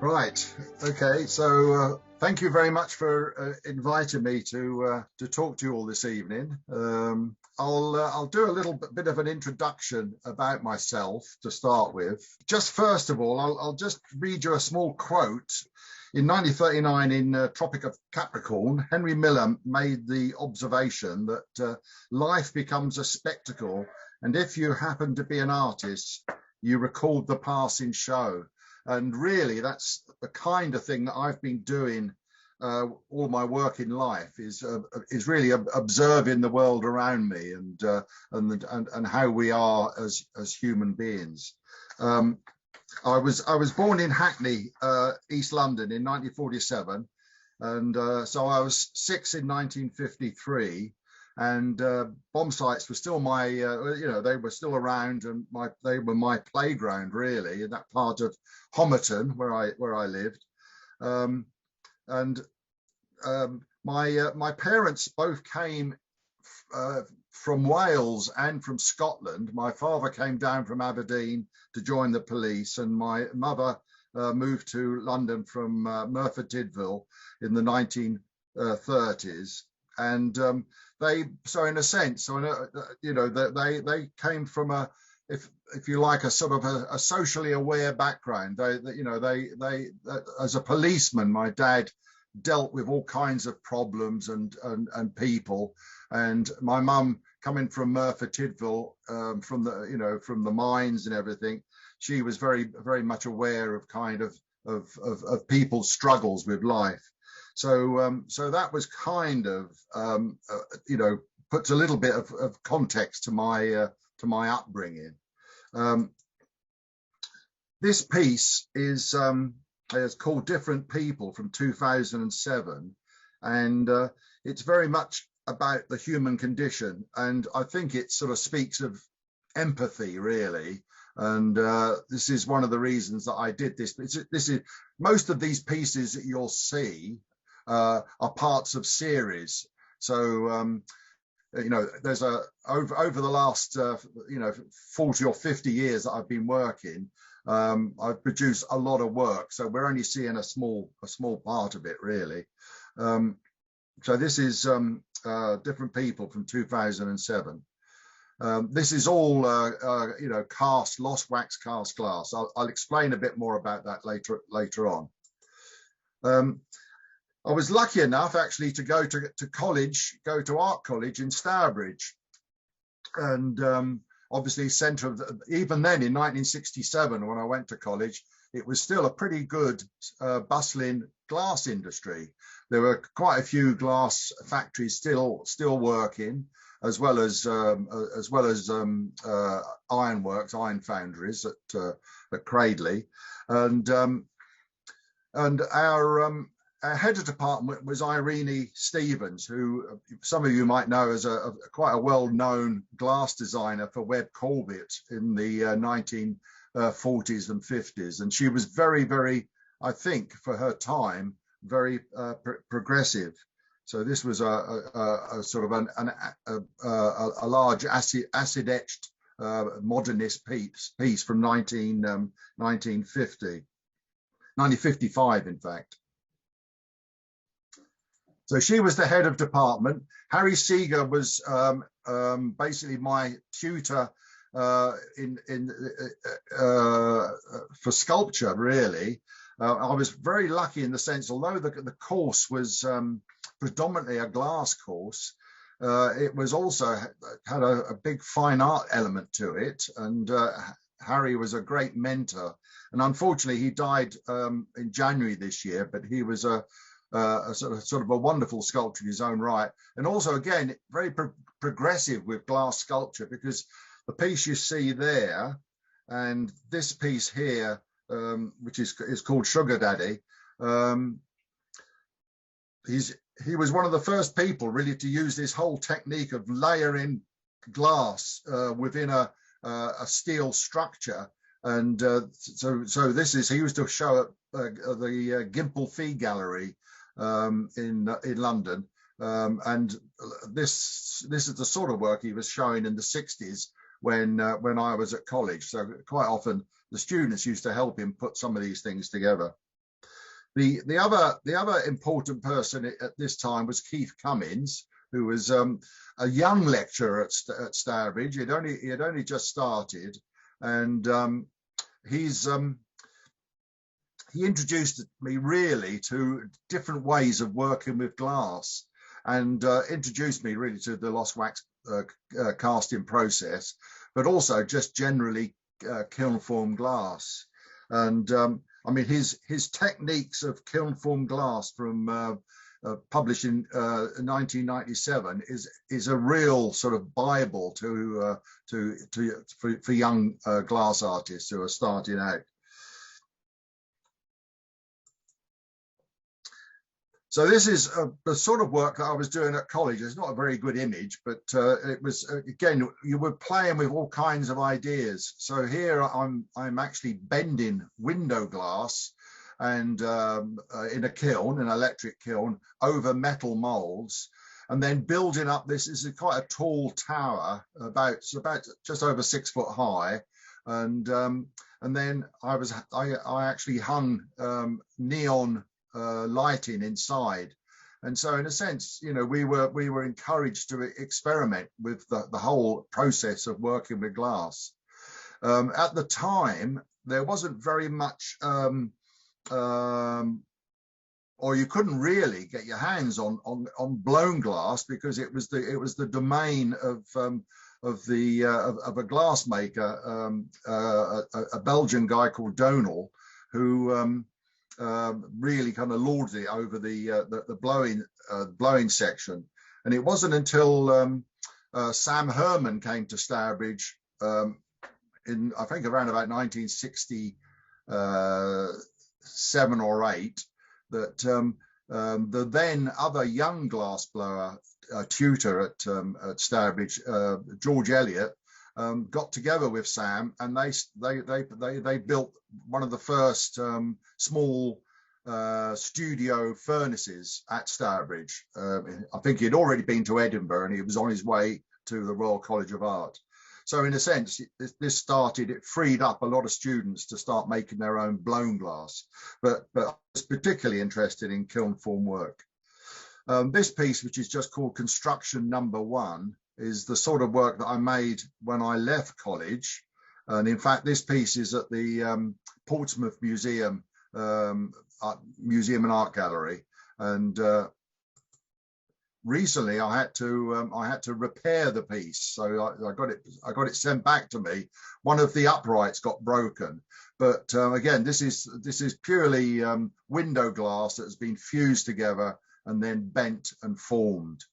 Right. Okay. So thank you very much for inviting me to talk to you all this evening. I'll do a little bit of an introduction about myself to start with. Just first of all, I'll just read you a small quote. In 1939, in Tropic of Capricorn, Henry Miller made the observation that life becomes a spectacle, and if you happen to be an artist, you record the passing show. And really, that's the kind of thing that I've been doing all my work in life, is really observing the world around me and how we are as human beings. I was born in Hackney, East London, in 1947, and so I was 6 in 1953. And bomb sites were still my, they were still around, and they were my playground, really, in that part of Homerton where I lived. My parents both came from Wales and from Scotland. My father came down from Aberdeen to join the police, and my mother moved to London from Merthyr Tydfil in the 1930s. And so in a sense, they came from if you like, a sort of a socially aware background. They as a policeman, my dad dealt with all kinds of problems and people, and my mum, coming from Merthyr Tydfil, from the mines and everything, she was very, very much aware of of people's struggles with life. So that was kind of, puts a little bit of context to my upbringing. This piece is called Different People, from 2007, and it's very much about the human condition, and I think it sort of speaks of empathy, really. And this is one of the reasons that I did this. This is most of these pieces that you'll see are parts of series. So there's over the last 40 or 50 years that I've been working, I've produced a lot of work, so we're only seeing a small part of it, really. So this is Different People from 2007. This is all cast, lost wax cast glass. I'll explain a bit more about that later on. I was lucky enough actually to go to art college in Stourbridge, and obviously centre of even then in 1967, when I went to college, it was still a pretty good bustling glass industry. There were quite a few glass factories still working, as well as ironworks, iron foundries at Cradley, and our head of department was Irene Stevens, who some of you might know as quite a well-known glass designer for Webb Corbett in the 1940s and 50s. And she was very, very, I think, for her time, very progressive. So this was a sort of a large acid etched modernist piece from 1955, in fact. So she was the head of department. Harry Seeger was basically my tutor for sculpture, really. I was very lucky in the sense, although the course was predominantly a glass course, it was also had a big fine art element to it. And Harry was a great mentor. And unfortunately, he died in January this year, but he was a sort of a wonderful sculptor in his own right, and also again very progressive with glass sculpture, because the piece you see there and this piece here, which is called Sugar Daddy, he was one of the first people really to use this whole technique of layering glass within a steel structure. And so this is, he used to show at the Gimple Fee Gallery in London, and this is the sort of work he was showing in the 60s when I was at college. So quite often the students used to help him put some of these things together. The other important person at this time was Keith Cummins, who was a young lecturer at Stourbridge. He had only just started, and he introduced me really to different ways of working with glass, and introduced me really to the lost wax casting process, but also just generally kiln form glass. And I mean, his techniques of kiln form glass from published in 1997 is a real sort of Bible for young glass artists who are starting out. So this is the sort of work that I was doing at college. It's not a very good image, but it was, again, you were playing with all kinds of ideas. So here I'm actually bending window glass and in a kiln, an electric kiln, over metal molds, and then building up this. This is quite a tall tower, about just over 6 foot high, and then I actually hung neon lighting inside, and so in a sense, you know, we were encouraged to experiment with the whole process of working with glass. At the time, there wasn't very much, or you couldn't really get your hands on blown glass, because it was the domain of a glass maker, a Belgian guy called Donal, who really kind of lorded it over the blowing section. And it wasn't until Sam Herman came to Stourbridge in, I think, around about 1967 or 8, that the then other young glass blower tutor at Stourbridge, George Elliott, got together with Sam, and they built one of the first small studio furnaces at Stourbridge. I think he'd already been to Edinburgh, and he was on his way to the Royal College of Art. So in a sense, it freed up a lot of students to start making their own blown glass. But I was particularly interested in kiln form work. This piece, which is just called Construction Number 1, is the sort of work that I made when I left college. And in fact, this piece is at the Portsmouth Museum and Art Gallery. And recently I had to repair the piece. So I got it sent back to me. One of the uprights got broken. But again, this is purely window glass that has been fused together and then bent and formed.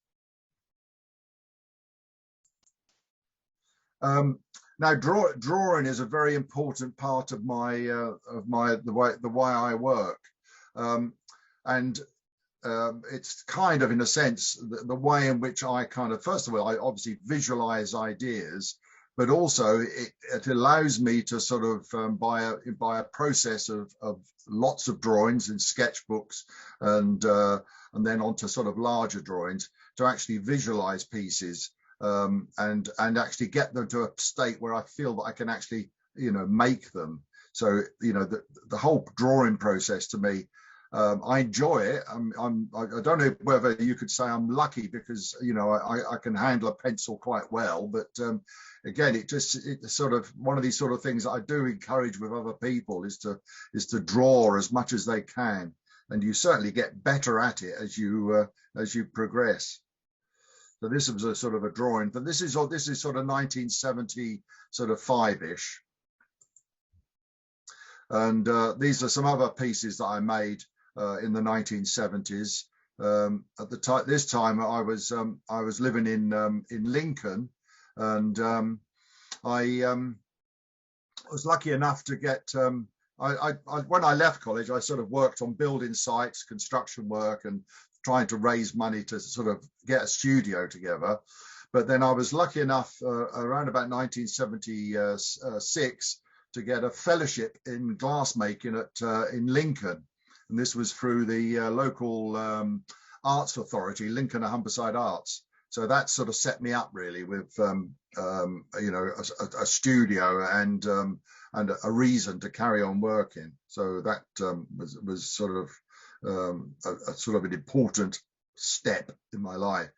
Now, drawing is a very important part of the way I work, and it's kind of, in a sense, the way in which I kind of, first of all, I obviously visualize ideas, but also it allows me to sort of by a process of lots of drawings in sketchbooks and then onto sort of larger drawings, to actually visualize pieces. And actually get them to a state where I feel that I can actually, you know, make them. So, you know, the whole drawing process, to me, I enjoy it. I don't know whether you could say I'm lucky, because, you know, I can handle a pencil quite well. But again, it's sort of one of these sort of things that I do encourage with other people, is to draw as much as they can, and you certainly get better at it as you progress. So this was a sort of a drawing, but this is sort of 1970, sort of 5-ish. And these are some other pieces that I made in the 1970s. At the time, this time I was living in Lincoln, and I was lucky enough to get. When I left college, I sort of worked on building sites, construction work, and trying to raise money to sort of get a studio together. But then I was lucky enough around about 1976 to get a fellowship in glassmaking in Lincoln. And this was through the local arts authority, Lincoln and Humberside Arts. So that sort of set me up really with, you know, a studio and a reason to carry on working. So that was sort of a sort of an important step in my life.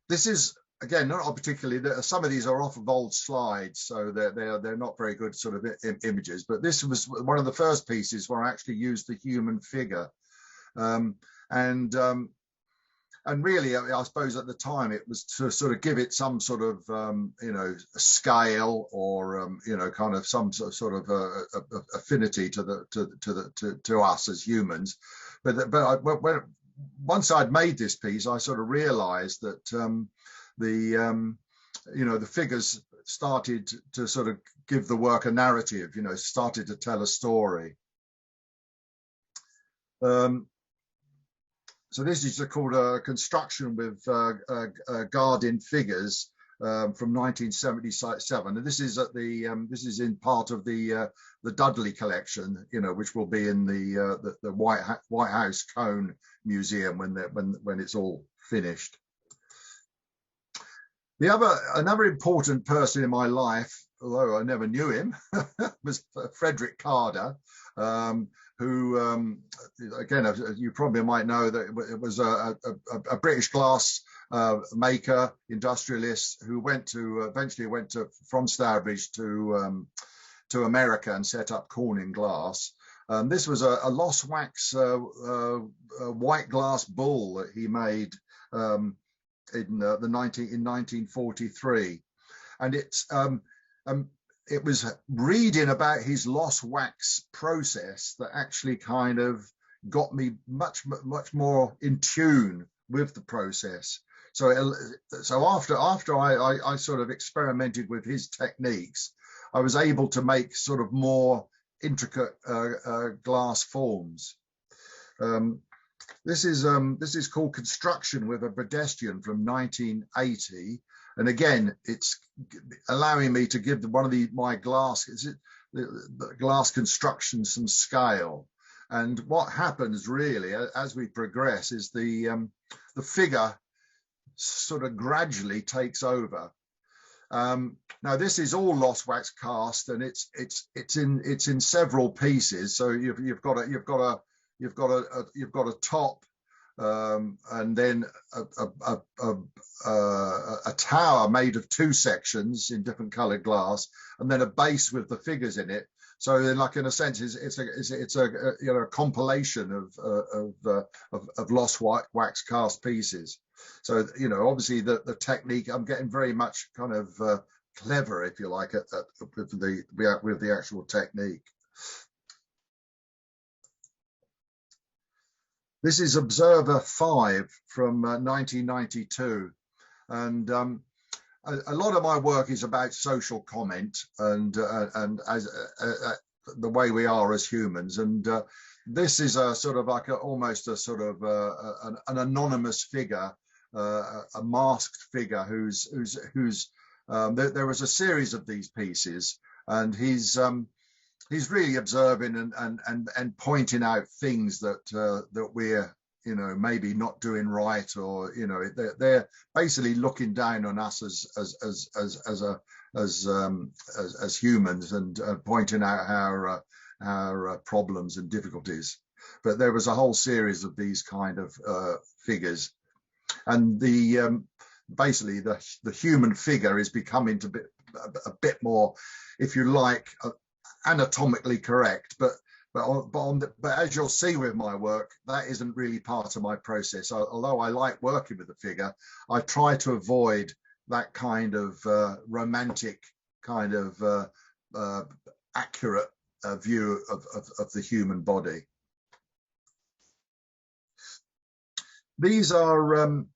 This is, again, not particularly, some of these are off of old slides, so they're not very good sort of images, but this was one of the first pieces where I actually used the human figure. And really, I suppose at the time it was to sort of give it some sort of, you know, scale or, you know, kind of some sort of affinity to us as humans. But once I'd made this piece, I sort of realised that you know, the figures started to sort of give the work a narrative. You know, started to tell a story. So this is called a construction with guarding figures from 1977, and this is at the this is in part of the Dudley collection, you know, which will be in the White House Cone Museum when it's all finished. Another important person in my life, although I never knew him, was Frederick Carder. Who, again, you probably might know that it was a British glass maker, industrialist, who eventually went from Stourbridge to America and set up Corning Glass. This was a lost wax white glass bull that he made in 1943, and it was reading about his lost wax process that actually kind of got me much more in tune with the process. So after I sort of experimented with his techniques, I was able to make sort of more intricate glass forms. This is called Construction with a Pedestrian from 1980. And again, it's allowing me to give one of my glass construction some scale. And what happens really as we progress is the figure sort of gradually takes over. Now this is all lost wax cast, and it's in several pieces. So you've got a top. And then a tower made of two sections in different coloured glass, and then a base with the figures in it. So, like in a sense, it's a you know, a compilation of lost wax cast pieces. So, you know, obviously the technique, I'm getting very much kind of clever, if you like, with the actual technique. This is Observer 5 from 1992, and a lot of my work is about social comment and as the way we are as humans. And this is a sort of like almost a sort of an anonymous figure, a masked figure who's there was a series of these pieces, and he's really observing and pointing out things that we're, you know, maybe not doing right, or, you know, they're basically looking down on us as humans, and pointing out our problems and difficulties. But there was a whole series of these kind of figures, and basically the human figure is becoming a bit more, if you like, anatomically correct, but as you'll see with my work, that isn't really part of my process. Although I like working with the figure, I try to avoid that kind of romantic kind of accurate view of the human body. These are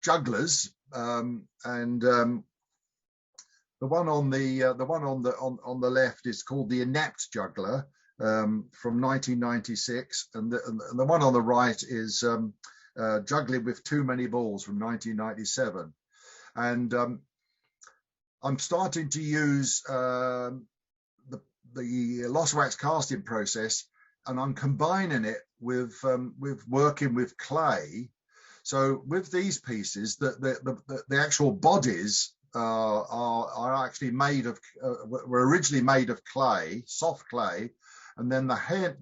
jugglers, and the one on the left is called the Inept Juggler from 1996, and the one on the right is Juggling with Too Many Balls from 1997. And I'm starting to use the lost wax casting process, and I'm combining it with working with clay. So with these pieces, the actual bodies are actually made of, were originally made of clay, soft clay, and then the head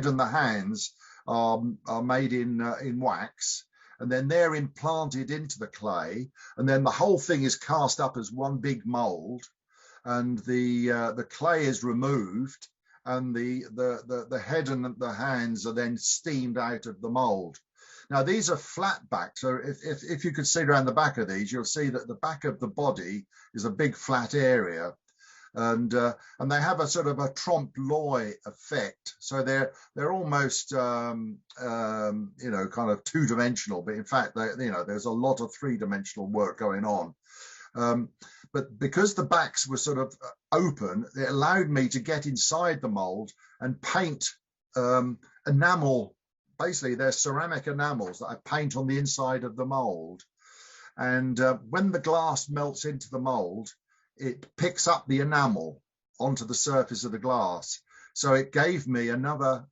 and the hands are made in wax, and then they're implanted into the clay, and then the whole thing is cast up as one big mold, and the clay is removed, and the head and the hands are then steamed out of the mold. Now, these are flat back, so if you could see around the back of these, you'll see that the back of the body is a big flat area, and they have a sort of a trompe-l'oeil effect. So they're almost you know, kind of two-dimensional, but in fact, you know, there's a lot of three-dimensional work going on. But because the backs were sort of open, it allowed me to get inside the mold and paint enamel. Basically, they're ceramic enamels that I paint on the inside of the mold. And when the glass melts into the mold, it picks up the enamel onto the surface of the glass. So it gave me another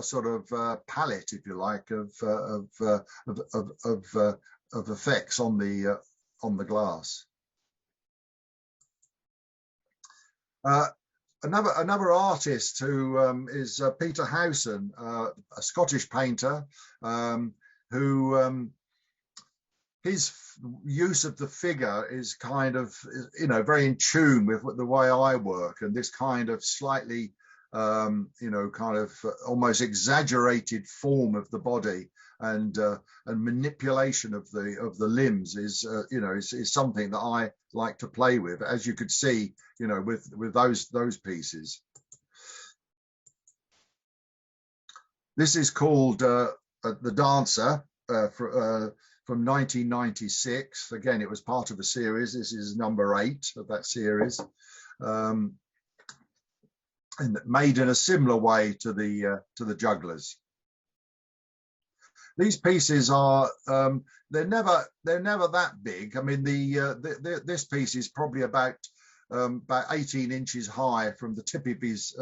sort of palette, if you like, of effects on the glass. Another artist who is Peter Howson, a Scottish painter, who his use of the figure is kind of, you know, very in tune with the way I work, and this kind of slightly, you know, kind of almost exaggerated form of the body, and manipulation of the limbs is, you know, is something that I like to play with, as you could see, you know, with those pieces. This is called The Dancer from 1996. Again, it was part of a series. This is number 8 of that series, and made in a similar way to the Jugglers. These pieces are they're never that big. I mean, this piece is probably about 18 inches high from the tip of his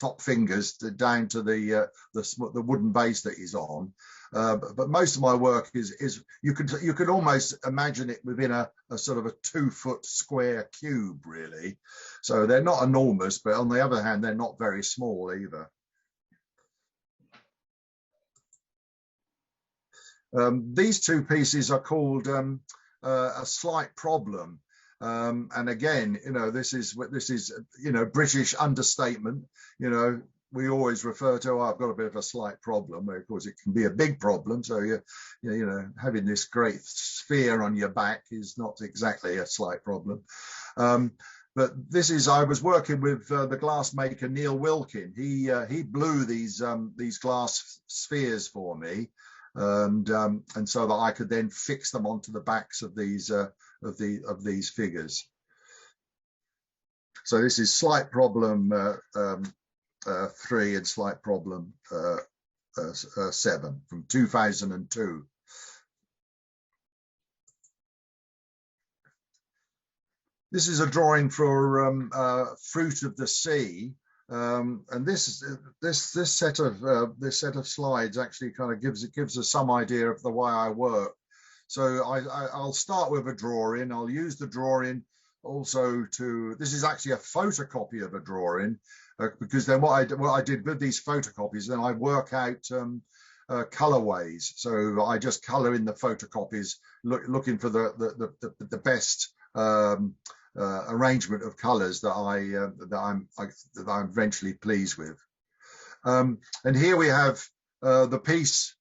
top fingers down to the wooden base that he's on. But most of my work is you could almost imagine it within a sort of a 2-foot square cube, really. So they're not enormous, but on the other hand, they're not very small either. These two pieces are called A Slight Problem, and again, you know, this is you know, British understatement. You know, we always refer to, oh, I've got a bit of a slight problem. Of course, it can be a big problem. So you know, having this great sphere on your back is not exactly a slight problem. But this is, I was working with the glassmaker Neil Wilkin. He blew these glass spheres for me. And so that I could then fix them onto the backs of these figures. So this is Slight Problem 3 and Slight Problem 7 from 2002. This is a drawing for Fruit of the Sea. And this set of slides actually kind of gives us some idea of the way I work. So I'll start with a drawing. I'll use the drawing also to. This is actually a photocopy of a drawing, because then what I did with these photocopies, then I work out colorways. So I just color in the photocopies, looking for the best arrangement of colors that I'm eventually pleased with. And here we have the piece.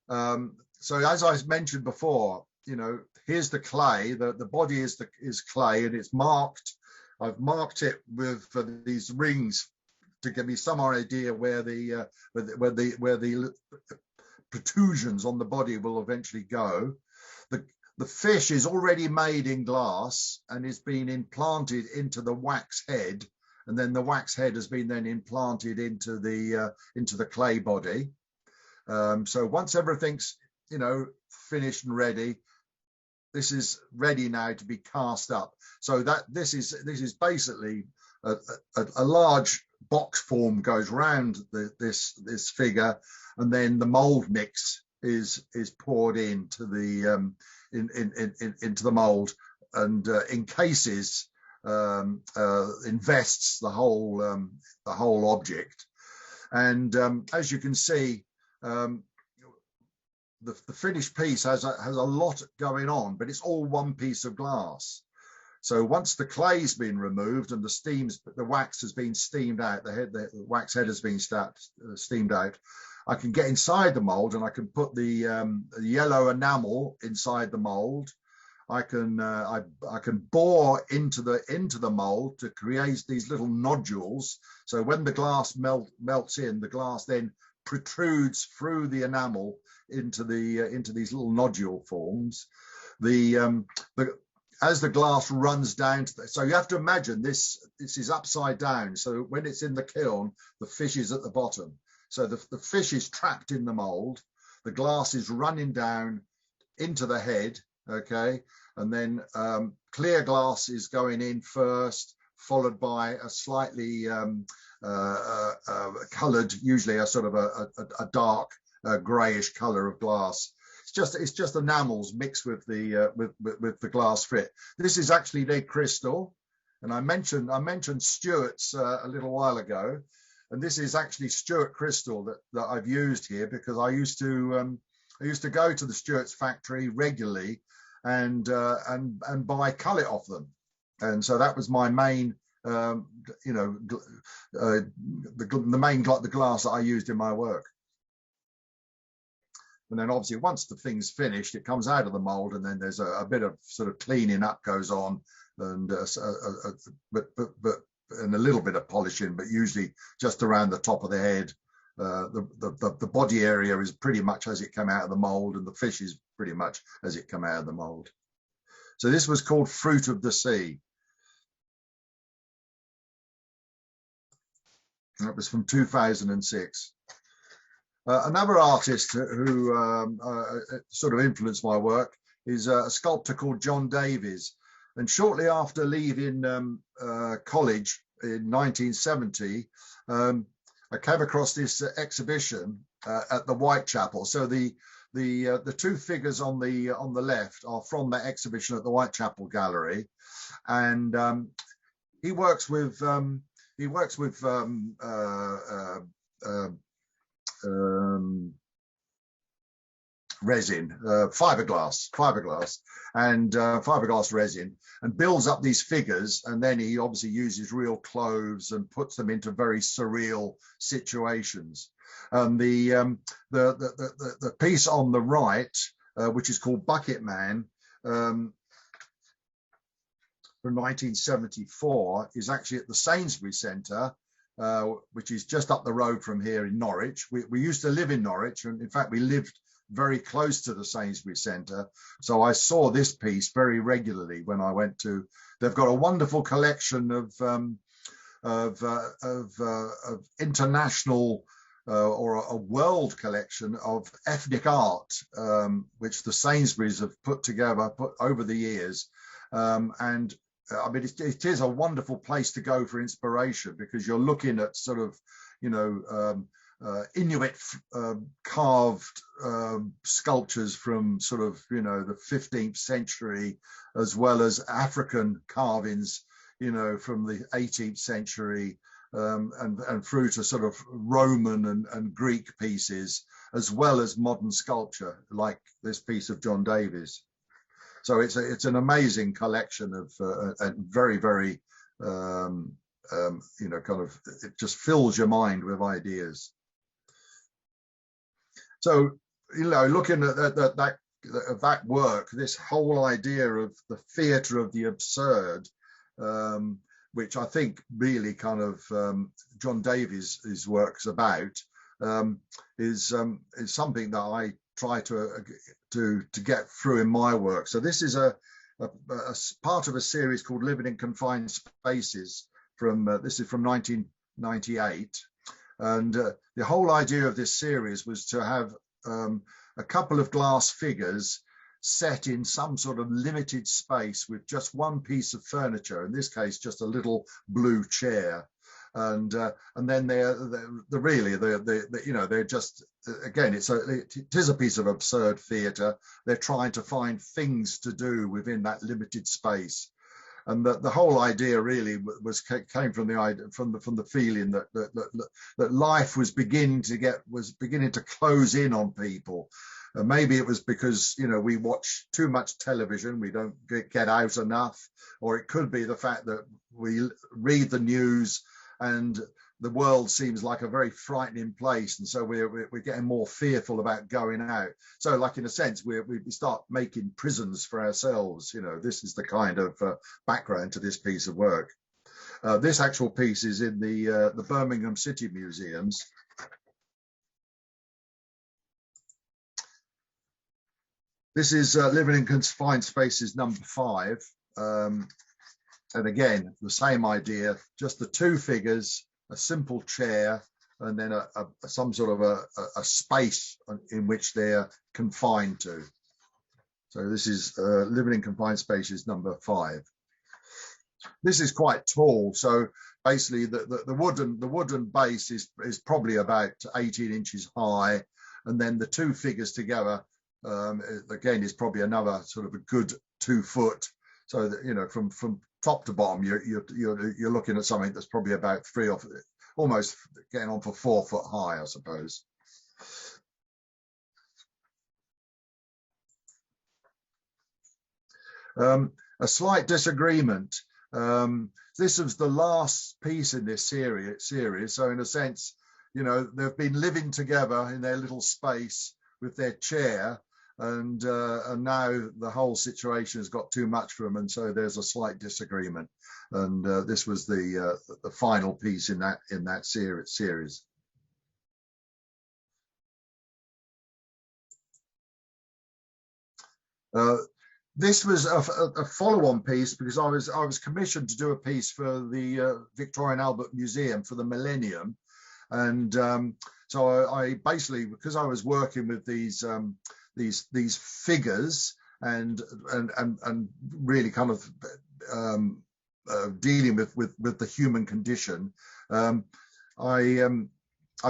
So as I mentioned before, you know, here's the clay. The body is clay, and it's marked. I've marked it with these rings to give me some idea where the protrusions on the body will eventually go. The fish is already made in glass and is being implanted into the wax head, and then the wax head has been then implanted into the clay body. So once everything's, you know, finished and ready, this is ready now to be cast up. So that this is basically a large box form goes round this figure, and then the mold mix is poured into the into the mold encases, invests the whole object. And as you can see, the finished piece has a lot going on, but it's all one piece of glass. So once the clay's been removed and the wax has been steamed out, the wax head has been steamed out, I can get inside the mold and I can put the yellow enamel inside the mold. I can bore into the mold to create these little nodules. So when the glass melts in, the glass then protrudes through the enamel into these little nodule forms. As the glass runs down so you have to imagine this is upside down. So when it's in the kiln, the fish is at the bottom. So the fish is trapped in the mold. The glass is running down into the head, okay, and then clear glass is going in first, followed by a slightly coloured, usually a sort of a dark greyish colour of glass. It's just enamels mixed with the glass frit. This is actually lead crystal, and I mentioned Stewart's a little while ago, and this is actually Stewart crystal that I've used here, because I used to go to the Stewart's factory regularly and buy cullet off them, and so that was my main the glass that I used in my work. And then obviously once the thing's finished, it comes out of the mold, and then there's a bit of sort of cleaning up goes on, and and a little bit of polishing, but usually just around the top of the head. The body area is pretty much as it came out of the mold, and the fish is pretty much as it came out of the mold. So this was called Fruit of the Sea. And it was from 2006. Another artist who sort of influenced my work is a sculptor called John Davies. And shortly after leaving college in 1970, I came across this exhibition at the Whitechapel. So the two figures on the left are from that exhibition at the Whitechapel Gallery, and he works with resin, fiberglass resin, and builds up these figures, and then he obviously uses real clothes and puts them into very surreal situations. The piece on the right, which is called Bucket Man, from 1974, is actually at the Sainsbury's Centre, which is just up the road from here in Norwich. We used to live in Norwich, and in fact we lived very close to the Sainsbury's Centre, so I saw this piece very regularly when I went to. They've got a wonderful collection of international or a world collection of ethnic art, which the Sainsbury's have put over the years, and I mean, it is a wonderful place to go for inspiration, because you're looking at sort of, Inuit carved sculptures from sort of, the 15th century, as well as African carvings, from the 18th century, and through to sort of Roman and Greek pieces, as well as modern sculpture like this piece of John Davies. So it's an amazing collection of very, very, kind of, it just fills your mind with ideas. So, looking at that work, this whole idea of the theatre of the absurd, which I think really kind of John Davies' work's about, is something that I try to get through in my work. So this is a part of a series called Living in Confined Spaces. This is from 1998, and the whole idea of this series was to have a couple of glass figures set in some sort of limited space with just one piece of furniture, in this case just a little blue chair, and then they're really you know, they're just, again, it is a piece of absurd theatre. They're trying to find things to do within that limited space. And the whole idea really came from the idea, from the feeling that life was beginning to close in on people. Maybe it was because, you know, we watch too much television, we don't get out enough, or it could be the fact that we read the news and the world seems like a very frightening place, and so we're getting more fearful about going out. So, like, in a sense, we start making prisons for ourselves. You know, this is the kind of background to this piece of work. This actual piece is in the Birmingham City Museums. This is Living in Confined Spaces number 5. And again, the same idea, just the two figures, a simple chair, and then some sort of a space in which they're confined to. So this is Living in Confined Spaces number 5. This is quite tall, so basically the wooden base is probably about 18 inches high, and then the two figures together, again, is probably another sort of a good 2 foot. So that, you know, from top to bottom, you're looking at something that's probably about 3 or almost getting on for 4 foot high, I suppose. A slight disagreement. This was the last piece in this series. So in a sense, you know, they've been living together in their little space with their chair, and now the whole situation has got too much for them, and so there's a slight disagreement. And this was the final piece in that series. This was a follow-on piece because I was commissioned to do a piece for the Victoria and Albert Museum for the Millennium, and so I basically, because I was working with these figures and really kind of dealing with the human condition, I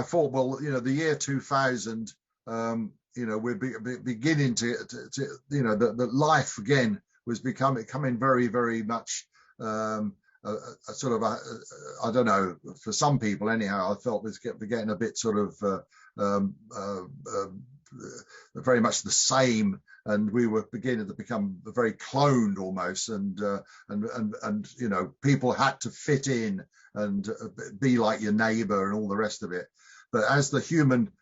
thought, well, you know, the year 2000. You know, we're beginning to you know, that life again was becoming very, very much a sort of I don't know, for some people anyhow, I felt was getting a bit sort of very much the same, and we were beginning to become very cloned almost, and you know, people had to fit in and be like your neighbor and all the rest of it. But as the human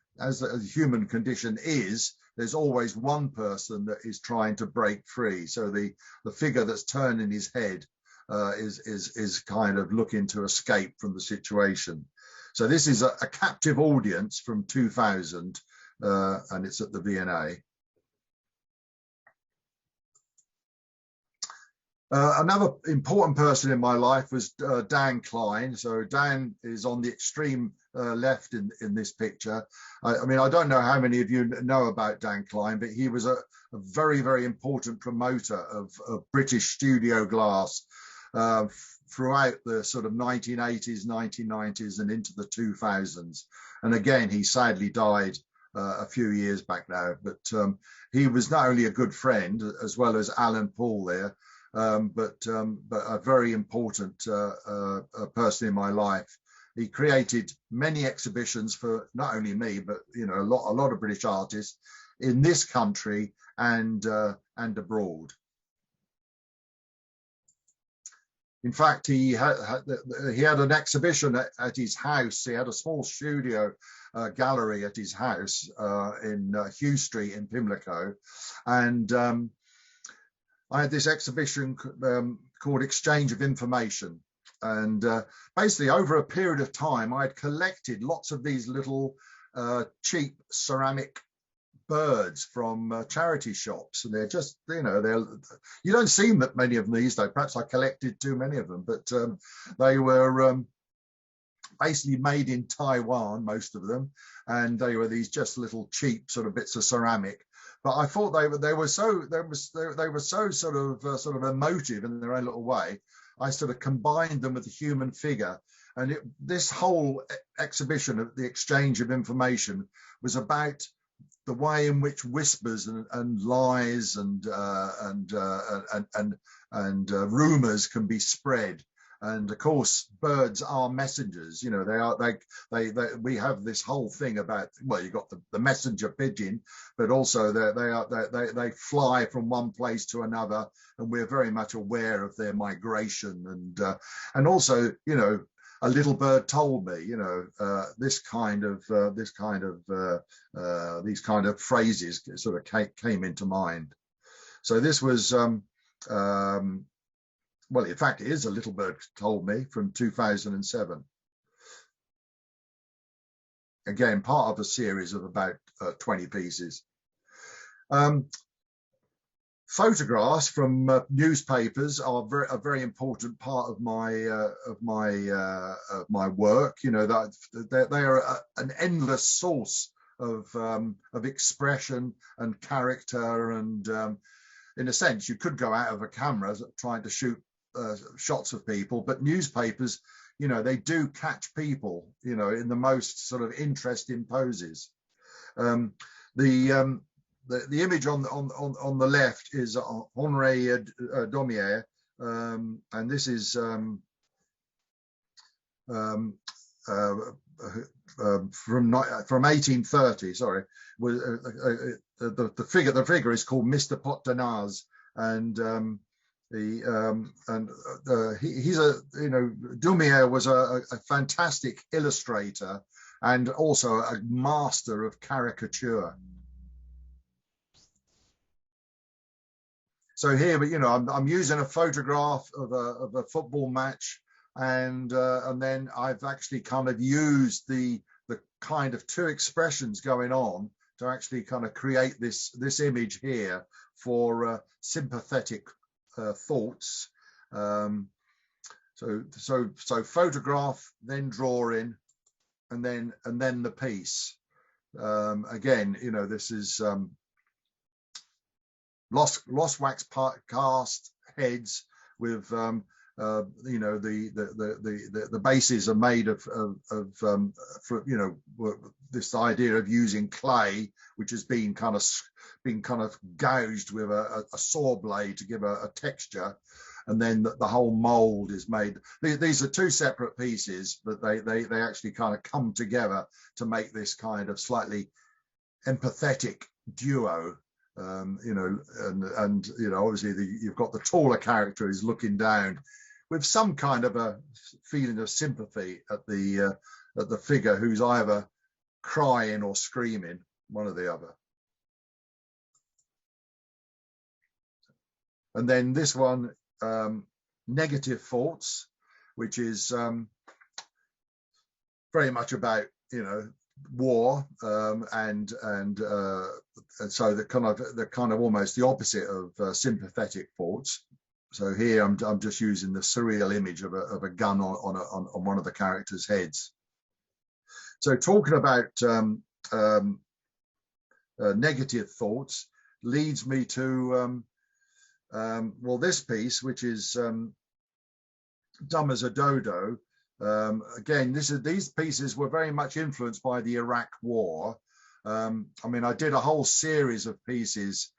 condition is, there's always one person that is trying to break free. So the figure that's turning his head is kind of looking to escape from the situation. So this is a captive audience from 2000, and it's at the V&A. Another important person in my life was Dan Klein. So Dan is on the extreme left in this picture. I mean, I don't know how many of you know about Dan Klein, but he was a very, very important promoter of British studio glass throughout the sort of 1980s, 1990s, and into the 2000s. And again, he sadly died a few years back now. But he was not only a good friend, as well as Alan Paul there, but a very important person in my life. He created many exhibitions for not only me, but, you know, a lot of British artists in this country and abroad. In fact, he had an exhibition at his house. He had a small studio gallery at his house in Hugh Street in Pimlico, and I had this exhibition called Exchange of Information. And basically, over a period of time, I had collected lots of these little cheap ceramic birds from charity shops. And they're just, you know, you don't see many of them these days. Perhaps I collected too many of them, but they were basically made in Taiwan, most of them. And they were these just little cheap sort of bits of ceramic. But I thought they were so sort of emotive in their own little way. I sort of combined them with the human figure. And this whole exhibition of the exchange of information was about the way in which whispers and lies and rumors can be spread. And of course, birds are messengers. You know, we have this whole thing about, well, you've got the messenger pigeon, but also they fly from one place to another, and we're very much aware of their migration. And also, you know, a little bird told me, you know, these kind of phrases sort of came into mind. So this was. Well, in fact, it is A Little Bird Told Me from 2007. Again, part of a series of about 20 pieces. Photographs from newspapers are a very important part of my work. You know, that they are an endless source of expression and character, and in a sense, you could go out of a camera trying to shoot shots of people, but newspapers, you know, they do catch people, you know, in the most sort of interesting poses. The image on the left is Henri Daumier, and this is from 1830. Sorry, the figure is called Mr. Pottenaz, and he's a, you know, Daumier was a fantastic illustrator and also a master of caricature. So here, you know, I'm using a photograph of a football match, and then I've actually kind of used the kind of two expressions going on to actually kind of create this image here for sympathetic thoughts. So photograph, then drawing, and then the piece. Again, you know, this is lost wax cast heads with you know, the bases are made of you know, this idea of using clay, which has been kind of gouged with a saw blade to give a texture, and then the whole mold is made. These are two separate pieces, but they actually kind of come together to make this kind of slightly empathetic duo. You know, and you know, obviously you've got the taller character who's looking down with some kind of a feeling of sympathy at the figure who's either crying or screaming, one or the other. And then this one, Negative Thoughts, which is very much about, you know, war, and so the kind of almost the opposite of sympathetic thoughts. So here I'm just using the surreal image of a gun on one of the characters' heads. So talking about negative thoughts leads me to well, this piece, which is Dumb as a Dodo. Again, these pieces were very much influenced by the Iraq War. I mean, I did a whole series of pieces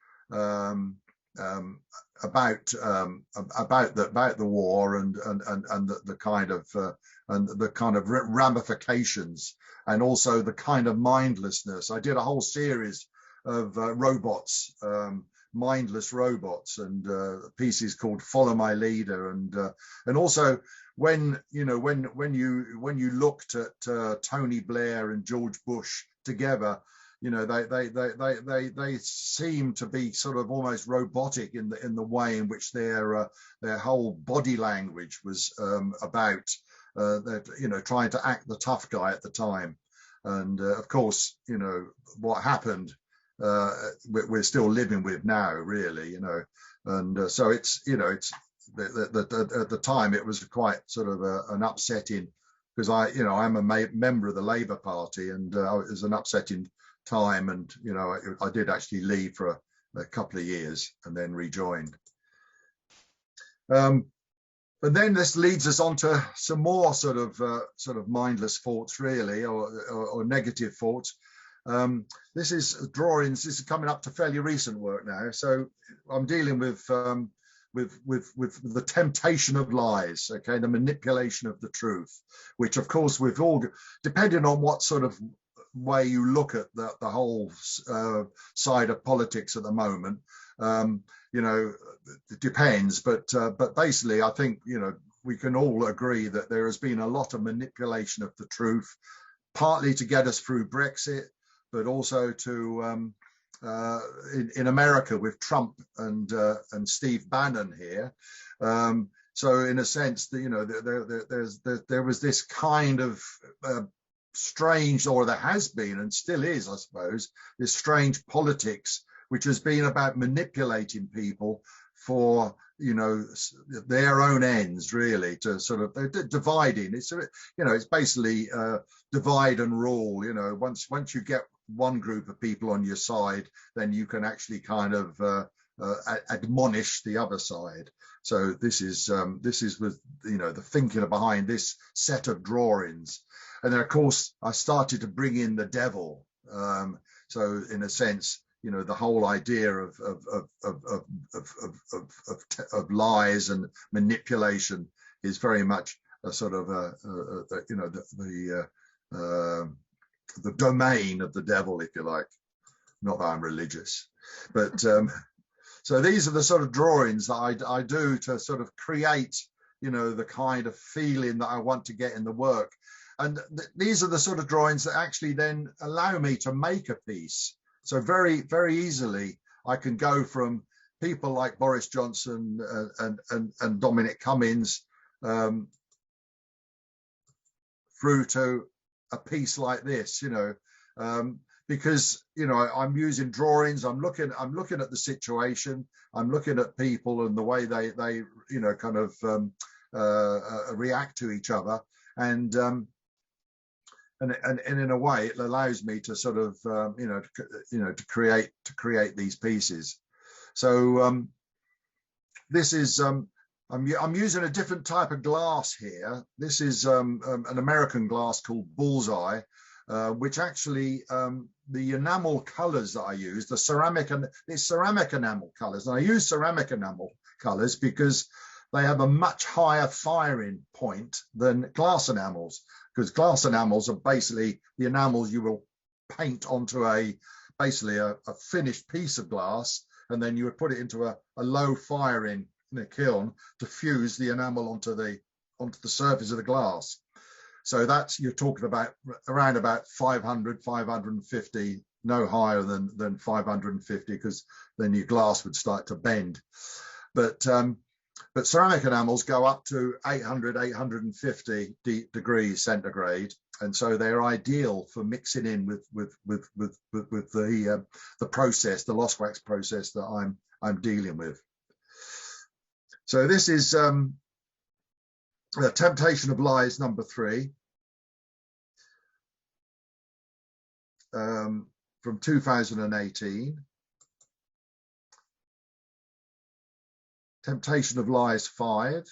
about the war and the kind of ramifications, and also the kind of mindlessness. I did a whole series of robots, mindless robots, and pieces called Follow My Leader, and also when you looked at Tony Blair and George Bush together, you know, they seem to be sort of almost robotic in the way in which their whole body language was about that, you know, trying to act the tough guy at the time. And of course, you know, what happened we're still living with now, really, you know. And so it's, you know, it's at the time it was quite sort of an upsetting, because I'm a member of the Labour Party, and it was an upsetting time, and you know, I did actually leave for a couple of years and then rejoined. But then this leads us on to some more sort of mindless thoughts, really, or negative thoughts. This is drawings. This is coming up to fairly recent work now. So I'm dealing with the temptation of lies, okay, the manipulation of the truth, which of course we've all, depending on what sort of way you look at the whole side of politics at the moment, you know, it depends, but basically I think, you know, we can all agree that there has been a lot of manipulation of the truth, partly to get us through Brexit, but also to in America with Trump and Steve Bannon here. So in a sense, you know, there was this kind of strange, or there has been and still is, I suppose, this strange politics which has been about manipulating people for, you know, their own ends, really, to sort of dividing. It's, you know, it's basically divide and rule. You know, once you get one group of people on your side, then you can actually kind of admonish the other side. So this is with, you know, the thinking behind this set of drawings. And then of course I started to bring in the devil. So in a sense, you know, the whole idea of lies and manipulation is very much a sort of you know, the domain of the devil, if you like. Not that I'm religious, but so these are the sort of drawings that I do to sort of create, you know, the kind of feeling that I want to get in the work. And these are the sort of drawings that actually then allow me to make a piece. So very, very easily, I can go from people like Boris Johnson and Dominic Cummings through to a piece like this, you know, because, you know, I'm using drawings. I'm looking at the situation. I'm looking at people and the way they you know, kind of react to each other, and in a way, it allows me to sort of you know, to create these pieces. So this is I'm using a different type of glass here. This is an American glass called Bullseye, which actually the enamel colors that I use, the ceramic enamel colors, and I use ceramic enamel colors because they have a much higher firing point than glass enamels, because glass enamels are basically the enamels you will paint onto basically a finished piece of glass, and then you would put it into a low firing in a kiln to fuse the enamel onto the surface of the glass. So that's, you're talking about around about 500, 550, no higher than 550, because then your glass would start to bend. But ceramic enamels go up to 800, 850 degrees centigrade, and so they're ideal for mixing in with the process, the lost wax process that I'm dealing with. So this is The Temptation of Lies #3 from 2018. Temptation of Lies 5.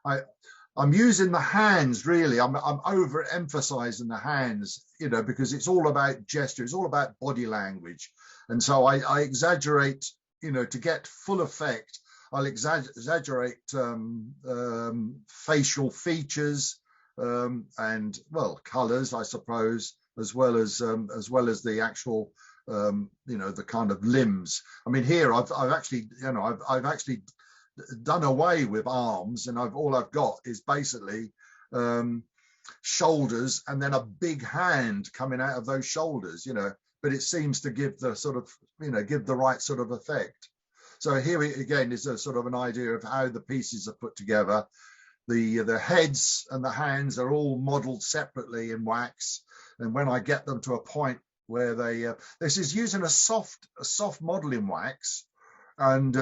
I'm using the hands, really. I'm overemphasizing the hands, you know, because it's all about gesture, it's all about body language. And so I exaggerate, you know, to get full effect. I'll exaggerate facial features and, well, colors, I suppose, as well as the actual you know, the kind of limbs. I mean, here I've actually, you know, I've actually done away with arms, and all I've got is basically shoulders and then a big hand coming out of those shoulders, you know, but it seems to give the sort of, you know, give the right sort of effect. So here again is a sort of an idea of how the pieces are put together. The heads and the hands are all modeled separately in wax, and when I get them to a point where they this is using a soft modeling wax, and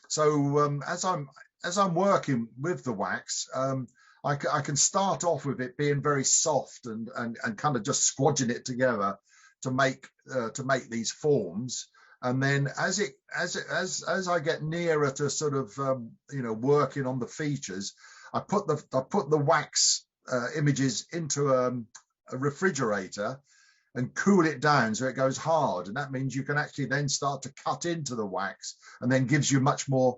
so as I'm working with the wax, I can start off with it being very soft and kind of just squodging it together to make these forms, And then as I get nearer to sort of working on the features, I put the wax images into a refrigerator and cool it down so it goes hard, and that means you can actually then start to cut into the wax, and then gives you much more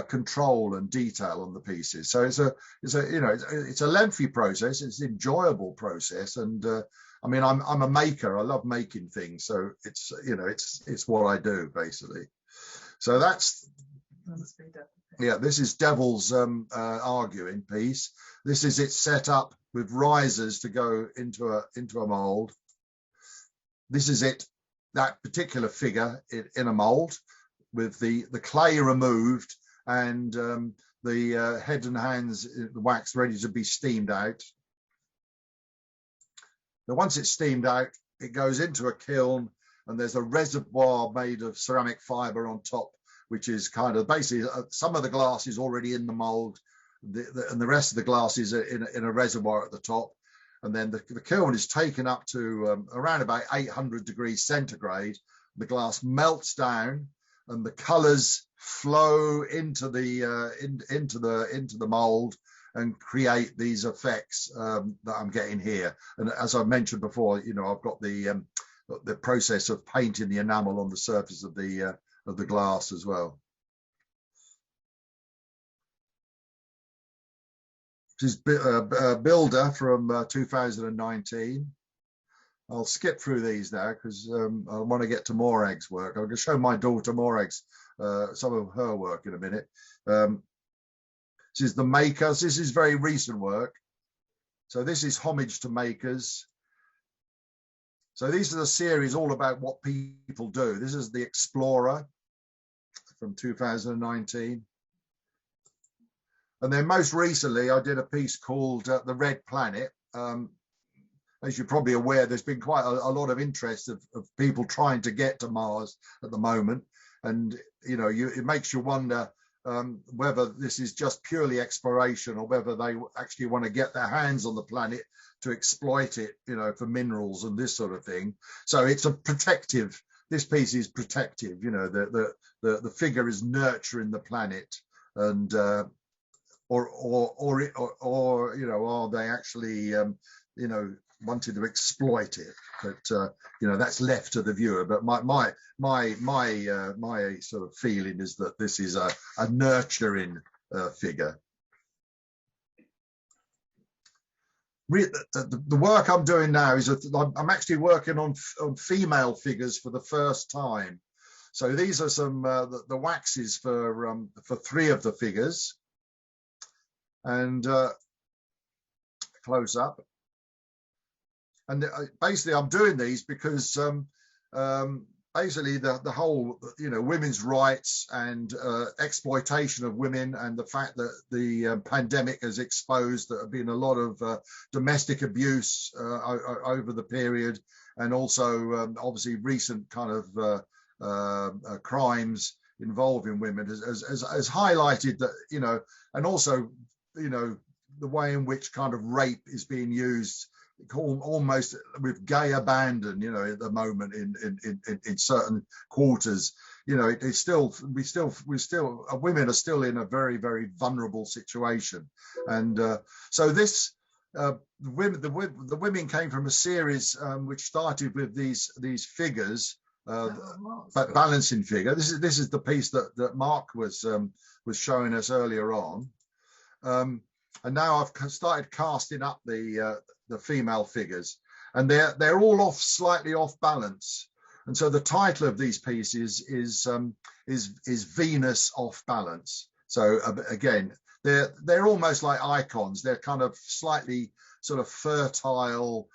control and detail on the pieces. So it's a lengthy process. It's an enjoyable process, and I mean, I'm a maker. I love making things, so it's what I do basically. So that's yeah. This is Devil's arguing piece. This is it set up with risers to go into a mold. This is it, that particular figure in a mold with the clay removed and the head and hands, the wax ready to be steamed out. Now, once it's steamed out, it goes into a kiln, and there's a reservoir made of ceramic fiber on top, which is kind of basically some of the glass is already in the mold, and the rest of the glass is in a reservoir at the top. And then the kiln is taken up to around about 800 degrees centigrade. The glass melts down, and the colours flow into the mould and create these effects that I'm getting here. And as I mentioned before, I've got the process of painting the enamel on the surface of the glass as well. This is Builder from 2019. I'll skip through these now because I want to get to Morag's work. I'm going to show my daughter Morag's some of her work in a minute. This is the Makers. This is very recent work. So this is Homage to Makers. So these are the series all about what people do. This is the Explorer from 2019. And then most recently, I did a piece called The Red Planet. As you're probably aware, there's been quite a lot of interest of people trying to get to Mars at the moment. And, it makes you wonder whether this is just purely exploration or whether they actually want to get their hands on the planet to exploit it, for minerals and this sort of thing. So it's a protective, this piece is protective, the figure is nurturing the planet, and or are they actually wanted to exploit it? But that's left to the viewer. But my sort of feeling is that this is a nurturing figure. The work I'm doing now is I'm actually working on female figures for the first time. So these are some the waxes for 3 of the figures. And close up. And basically I'm doing these because basically the whole women's rights and exploitation of women, and the fact that the pandemic has exposed that there have been a lot of domestic abuse over the period, and also obviously recent kind of crimes involving women has highlighted that, and also the way in which kind of rape is being used almost with gay abandon, at the moment in certain quarters. It's still women are still in a very, very vulnerable situation. And so this the women came from a series which started with these figures, but balancing figure. This is the piece that Mark was showing us earlier on. And now I've started casting up the female figures, and they're all slightly off balance. And so the title of these pieces is Venus Off Balance. So again, they're almost like icons. They're kind of slightly sort of fertile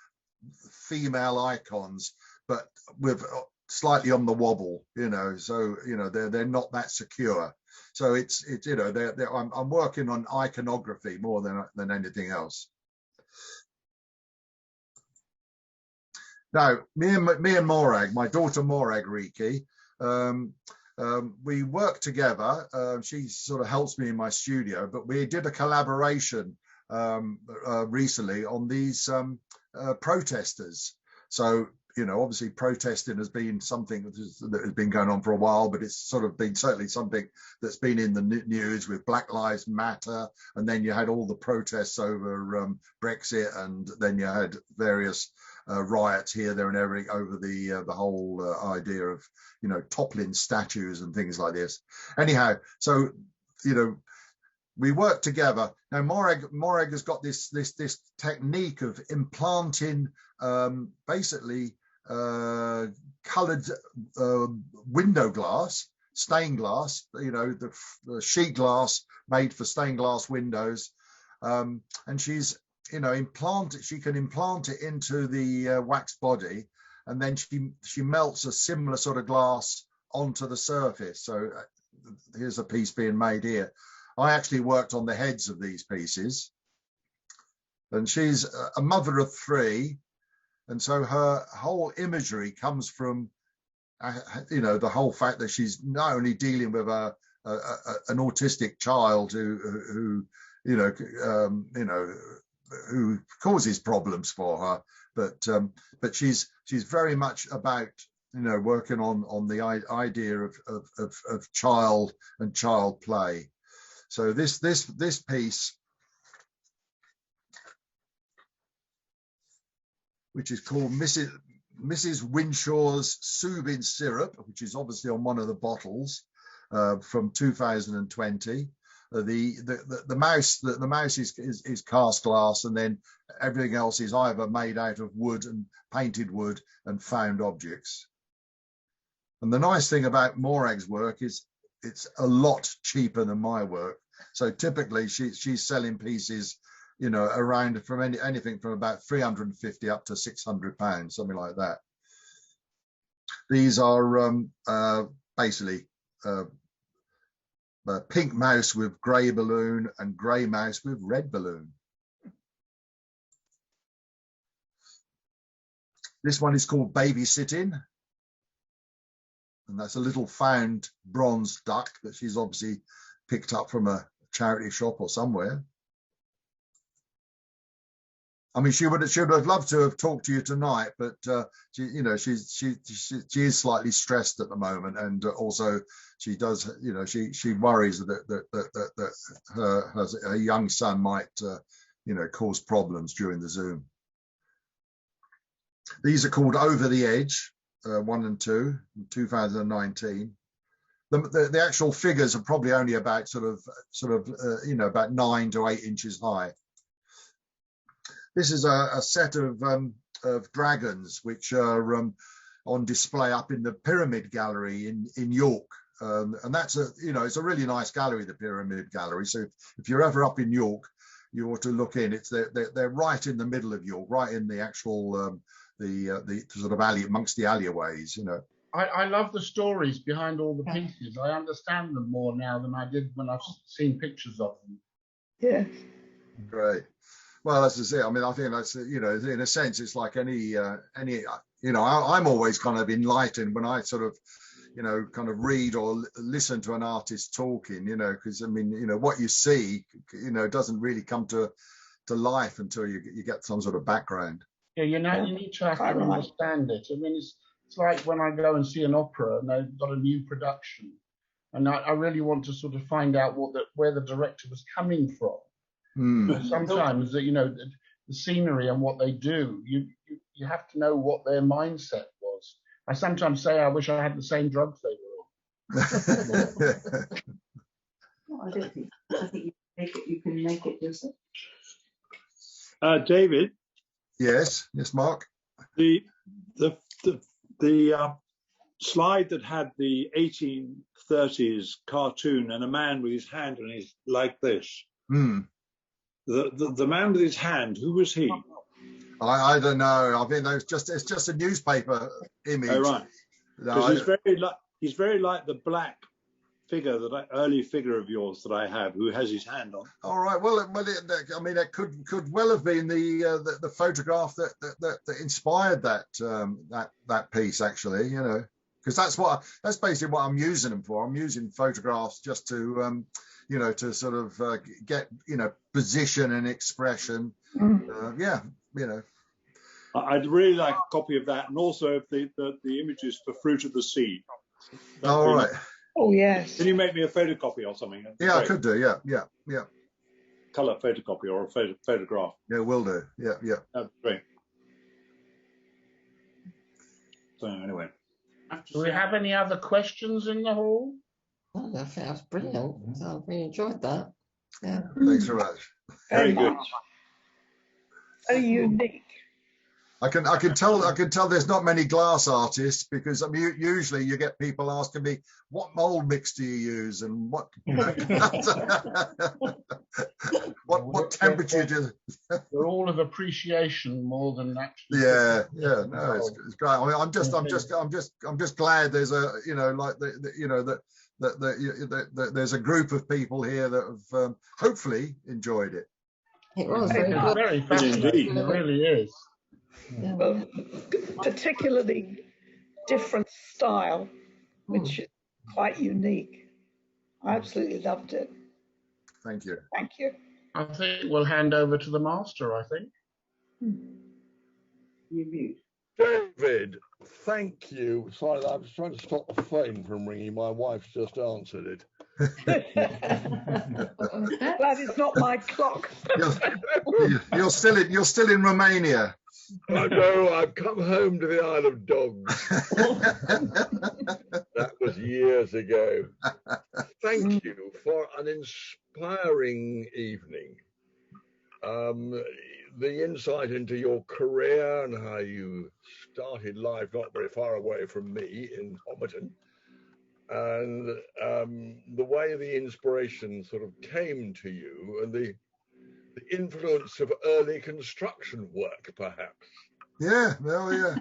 female icons, but with slightly on the wobble, So they're not that secure. So it's I'm working on iconography more than anything else. Now, me and Morag, my daughter Morag Reekie, we work together. She sort of helps me in my studio, but we did a collaboration recently on these protesters. So you know, obviously protesting has been something that has been going on for a while, but it's sort of been certainly something that's been in the news with Black Lives Matter, and then you had all the protests over Brexit, and then you had various riots here, there, and everything over the whole idea of, you know, toppling statues and things like this. Anyhow, so, you know, we work together. Now, Morag has got this technique of implanting basically coloured window glass, stained glass, you know, the sheet glass made for stained glass windows, and she's, you know, she can implant it into the wax body, and then she melts a similar sort of glass onto the surface. So here's a piece being made here. I actually worked on the heads of these pieces, and she's a mother of 3, and so her whole imagery comes from, you know, the whole fact that she's not only dealing with an autistic child who you know, who causes problems for her, but she's very much about, you know, working on the idea of child and child play. So this piece, which is called Mrs. Winshaw's Soothing Syrup, which is obviously on one of the bottles from 2020. The mouse is cast glass, and then everything else is either made out of wood and painted wood and found objects. And the nice thing about Morag's work is it's a lot cheaper than my work. So typically she's selling pieces, you know, around from anything from about 350 up to 600 pounds, something like that. These are basically pink mouse with grey balloon and grey mouse with red balloon. This one is called Babysitting, and that's a little found bronze duck that she's obviously picked up from a charity shop or somewhere. I mean, she would have loved to have talked to you tonight, but she, you know, she is slightly stressed at the moment, and also she does, you know, she worries that her young son might, you know, cause problems during the Zoom. These are called Over the Edge 1 and 2, 2019. The actual figures are probably only about sort of you know, about 9 to 8 inches high. This is a set of dragons which are on display up in the Pyramid Gallery in York, and that's you know, it's a really nice gallery, the Pyramid Gallery. So if you're ever up in York, you ought to look in. They're right in the middle of York, right in the actual the sort of alley amongst the alleyways, you know. I love the stories behind all the pieces. I understand them more now than I did when I've seen pictures of them. Yeah. Great. Well, that's just it. I mean, I think that's, you know, in a sense, it's like any, you know, I'm always kind of enlightened when I sort of, you know, kind of read or listen to an artist talking, you know, because I mean, you know, what you see, you know, doesn't really come to life until you get some sort of background. Yeah, you know, you need to have to understand it. I mean, it's like when I go and see an opera and they've got a new production, and I really want to sort of find out where the director was coming from. Sometimes, you know, the scenery and what they do, you have to know what their mindset was. I sometimes say I wish I had the same drugs they were on. No, I don't think. I think you can make it yourself. David. Yes, Mark. The slide that had the 1830s cartoon and a man with his hand on his like this. The man with his hand, who was he? I don't know. I mean, it's just a newspaper image. Oh, right. Because he's very like the black figure, early figure of yours that I have, who has his hand on. All right. Well, I mean, it could well have been the photograph that inspired that piece, actually. You know, because that's basically what I'm using them for. I'm using photographs just to you know, to sort of get, you know, position and expression. Yeah, you know. I'd really like a copy of that, and also the images for Fruit of the Sea. All right. Oh, yes. Can you make me a photocopy or something? Yeah, I could do. Yeah. Colour photocopy or a photograph. Yeah, will do. Yeah. That'd be great. So anyway. Do we have any other questions in the hall? Oh, I think that's brilliant. I really enjoyed that. Yeah. Thanks very much. Very good. Very unique. I can tell there's not many glass artists, because I mean, usually you get people asking me, what mold mix do you use, and what what temperature do We're all of appreciation more than actually. yeah, no, it's great. I mean, I'm just glad there's a, you know, like that there's a group of people here that have hopefully enjoyed it. It was It's very fascinating. It really is. Yeah. Well, particularly different style, which is quite unique. I absolutely loved it. Thank you. Thank you. I think we'll hand over to the master, I think. You mute. David, thank you. Sorry, I was trying to stop the phone from ringing. My wife's just answered it. Glad it's not my clock. You're still in Romania. I know, I've come home to the Isle of Dogs. That was years ago. Thank you for an inspiring evening. The insight into your career and how you started life not very far away from me in Homerton, and the way the inspiration sort of came to you, and the influence of early construction work, perhaps. Yeah, well, yeah.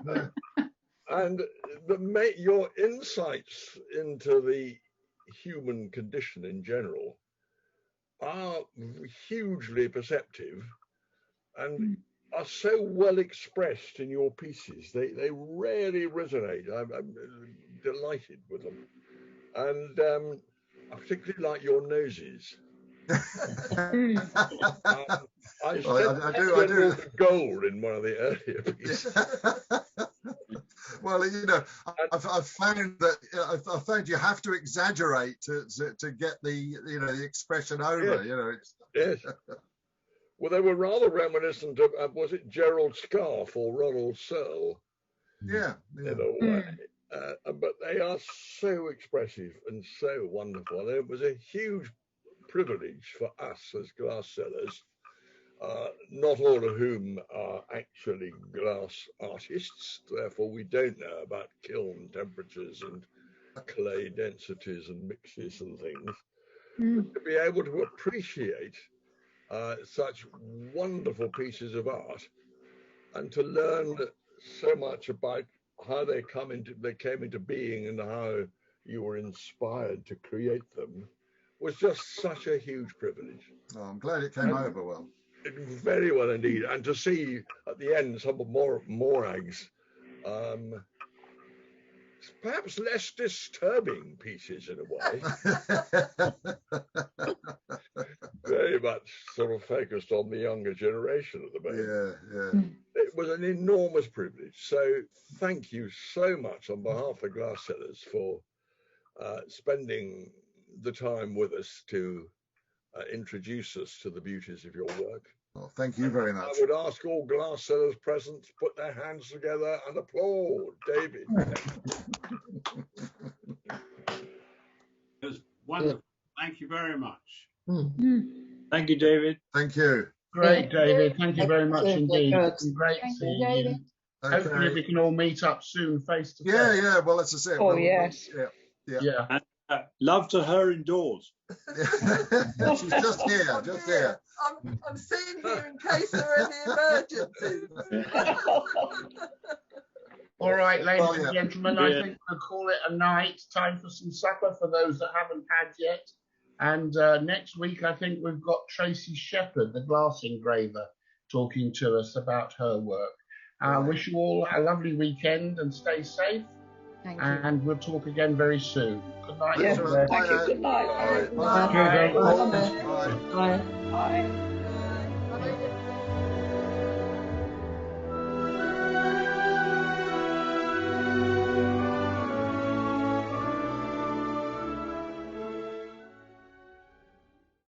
And your insights into the human condition in general are hugely perceptive and are so well expressed in your pieces. They really resonate. I'm delighted with them. And I particularly like your noses. I do. Gold in one of the earlier pieces. Well, you know, I've found that I found you have to exaggerate to get the expression over. Yes. You know. Yes. Well, they were rather reminiscent of was it Gerald Scarfe or Ronald Searle? Yeah. In a way. But they are so expressive and so wonderful. And it was a huge privilege for us as glass sellers, not all of whom are actually glass artists, therefore we don't know about kiln temperatures and clay densities and mixes and things, but to be able to appreciate such wonderful pieces of art and to learn so much about how they came into being and how you were inspired to create them was just such a huge privilege. Oh, I'm glad it came over well. Very well indeed. And to see at the end some of Morag's perhaps less disturbing pieces in a way. Very much sort of focused on the younger generation at the moment. Yeah. It was an enormous privilege. So thank you so much on behalf of Glass Sellers for spending the time with us to introduce us to the beauties of your work. Well, thank you very much. I would ask all glass sellers present to put their hands together and applaud David. It was wonderful. Thank you very much. Thank you, David. Thank you. Great, David. Thank you very much indeed. Good. It's been great seeing you. Okay. Hopefully we can all meet up soon face to face. Yeah. Well, that's just it. Oh, yes. Yeah. Love to her indoors. She's just here. I'm sitting here in case there are any emergencies. All right, ladies and Yeah. gentlemen, I think we'll call it a night. Time for some supper for those that haven't had yet. And next week, I think we've got Tracy Shepherd, the glass engraver, talking to us about her work. I wish you all a lovely weekend and stay safe. Thank you. And we'll talk again very soon. Good night. Yeah. everyone. Thank you. Good night. Bye. Bye. Bye. Bye. Bye.